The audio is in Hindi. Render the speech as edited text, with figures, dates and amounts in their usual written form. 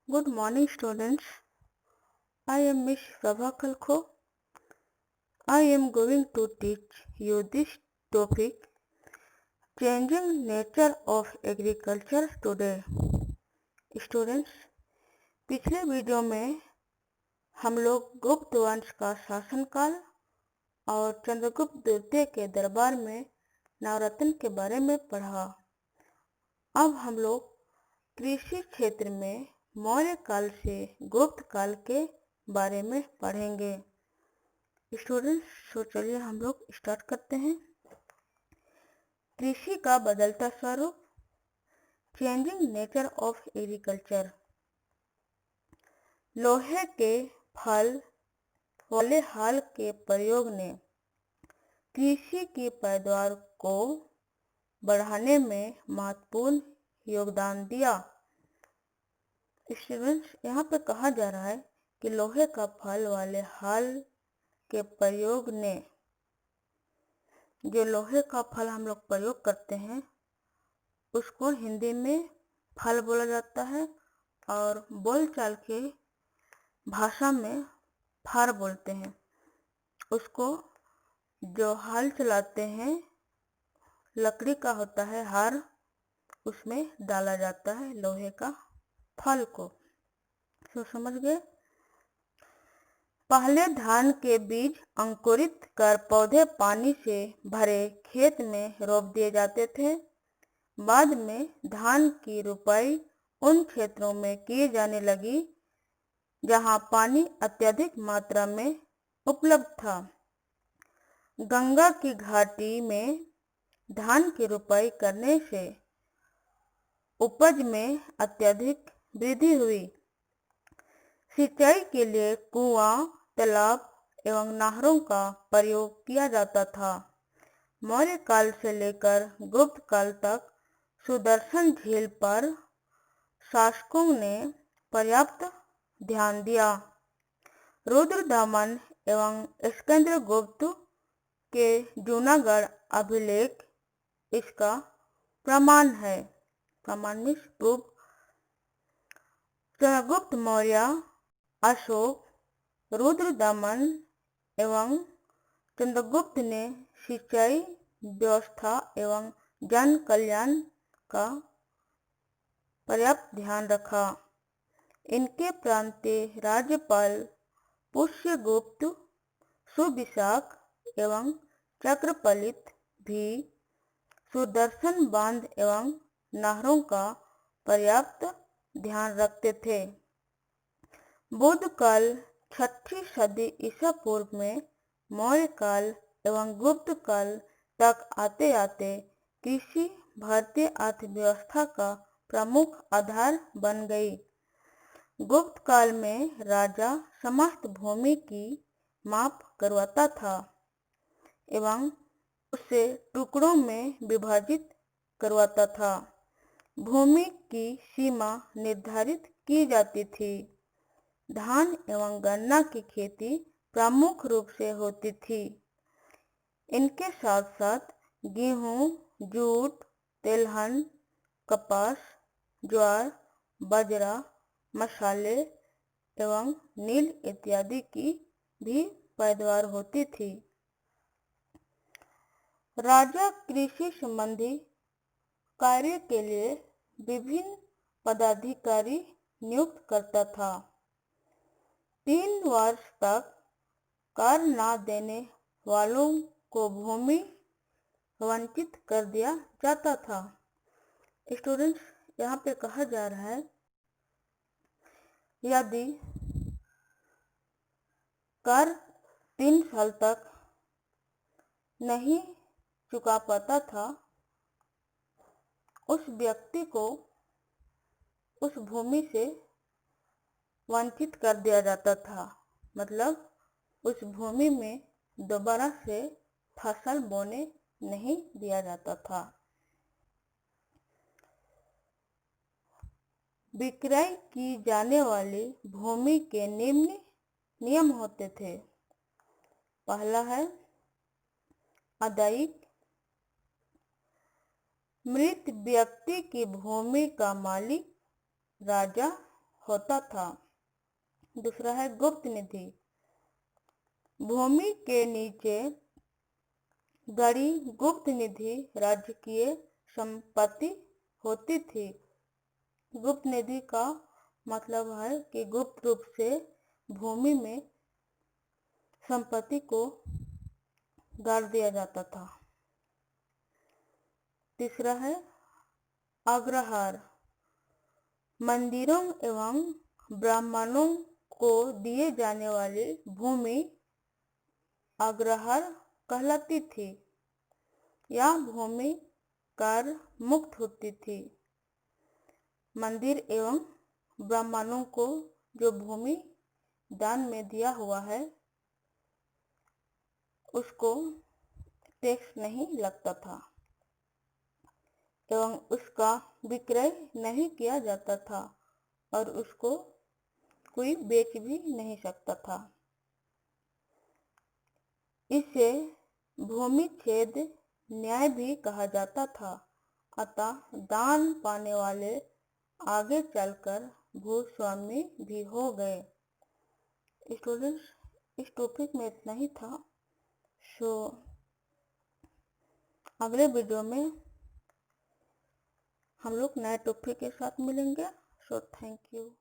Good morning, students. I am Miss Prabha Kalkho. I am going to teach you this topic, Changing Nature of Agriculture Today. Students, पिछले वीडियो में हम लोग गुप्त वंश का शासनकाल और चंद्रगुप्त द्वितीय के दरबार में नवरत्न के बारे में पढ़ा। अब हम लोग कृषि क्षेत्र में मौर्य काल से गुप्त काल के बारे में पढ़ेंगे। स्टूडेंट्स, तो चलिए हम लोग स्टार्ट करते हैं। कृषि का बदलता स्वरूप, चेंजिंग नेचर ऑफ एग्रीकल्चर। लोहे के फल वाले हाल के प्रयोग ने कृषि की पैदावार को बढ़ाने में महत्वपूर्ण योगदान दिया। स्टूडेंट्स, यहाँ पे कहा जा रहा है कि लोहे का फल वाले हाल के प्रयोग ने, जो लोहे का फल हम लोग प्रयोग करते हैं उसको हिंदी में फल बोला जाता है और बोलचाल के भाषा में फार बोलते हैं। उसको जो हाल चलाते हैं लकड़ी का होता है हार, उसमें डाला जाता है लोहे का फल को। तो समझ गए। पहले धान के बीज अंकुरित कर पौधे पानी से भरे खेत में रोप दिए जाते थे। बाद में धान की रुपाई उन क्षेत्रों में की जाने लगी जहां पानी अत्यधिक मात्रा में उपलब्ध था। गंगा की घाटी में धान की रुपाई करने से उपज में अत्यधिक वृद्धि हुई। सिंचाई के लिए कुआं, तालाब एवं नहरों का प्रयोग किया जाता था। मौर्य काल से लेकर गुप्त काल तक सुदर्शन झील पर शासकों ने पर्याप्त ध्यान दिया। रुद्रदमन एवं स्कंदगुप्त के जूनागढ़ अभिलेख इसका प्रमाण है। प्रमाण मीन्स प्रूफ। चंद्रगुप्त मौर्य, अशोक, रुद्रदमन एवं चंद्रगुप्त ने सिंचाई व्यवस्था एवं जन कल्याण का पर्याप्त ध्यान रखा। इनके प्रांतीय राज्यपाल पुष्यगुप्त, सुविशाख एवं चक्रपालित भी सुदर्शन बांध एवं नहरों का पर्याप्त ध्यान रखते थे। बुद्ध काल 6वीं सदी ईसा पूर्व में मौर्य काल एवं गुप्त काल तक आते आते कृषि भारतीय अर्थव्यवस्था का प्रमुख आधार बन गई। गुप्त काल में राजा समस्त भूमि की माप करवाता था एवं उसे टुकड़ों में विभाजित करवाता था। भूमि की सीमा निर्धारित की जाती थी। धान एवं गन्ना की खेती प्रमुख रूप से होती थी। इनके साथ साथ गेहूं, जूट, तिलहन, कपास, ज्वार, बाजरा, मसाले एवं नील इत्यादि की भी पैदावार होती थी। राजा कृषि संबंधी कार्य के लिए विभिन्न पदाधिकारी नियुक्त करता था। 3 वर्ष तक कर न देने वालों को भूमि वंचित कर दिया जाता था। स्टूडेंट्स, यहाँ पे कहा जा रहा है यदि कर 3 साल तक नहीं चुका पाता था, उस व्यक्ति को उस भूमि से वंचित कर दिया जाता था। मतलब उस भूमि में दोबारा से फसल बोने नहीं दिया जाता था। विक्रय की जाने वाली भूमि के निम्न नियम होते थे। पहला है अदायिक। मृत व्यक्ति की भूमि का मालिक राजा होता था। दूसरा है गुप्त निधि। भूमि के नीचे गड़ी गुप्त निधि राजकीय संपत्ति होती थी। गुप्त निधि का मतलब है कि गुप्त रूप से भूमि में संपत्ति को गाड़ दिया जाता था। तीसरा है अग्रहार। मंदिरों एवं ब्राह्मणों को दिए जाने वाली भूमि अग्रहार कहलाती थी। यह भूमि कर मुक्त होती थी। मंदिर एवं ब्राह्मणों को जो भूमि दान में दिया हुआ है उसको टैक्स नहीं लगता था एवं उसका विक्रय नहीं किया जाता था और उसको कोई बेच भी नहीं सकता था। इसे भूमि छेद न्याय भी कहा जाता था। अतः दान पाने वाले आगे चलकर भूस्वामी भी हो गए। स्टूडेंट्स, इस टॉपिक में इतना ही था। सो अगले वीडियो में हम लोग नए टॉपिक के साथ मिलेंगे। So thank you.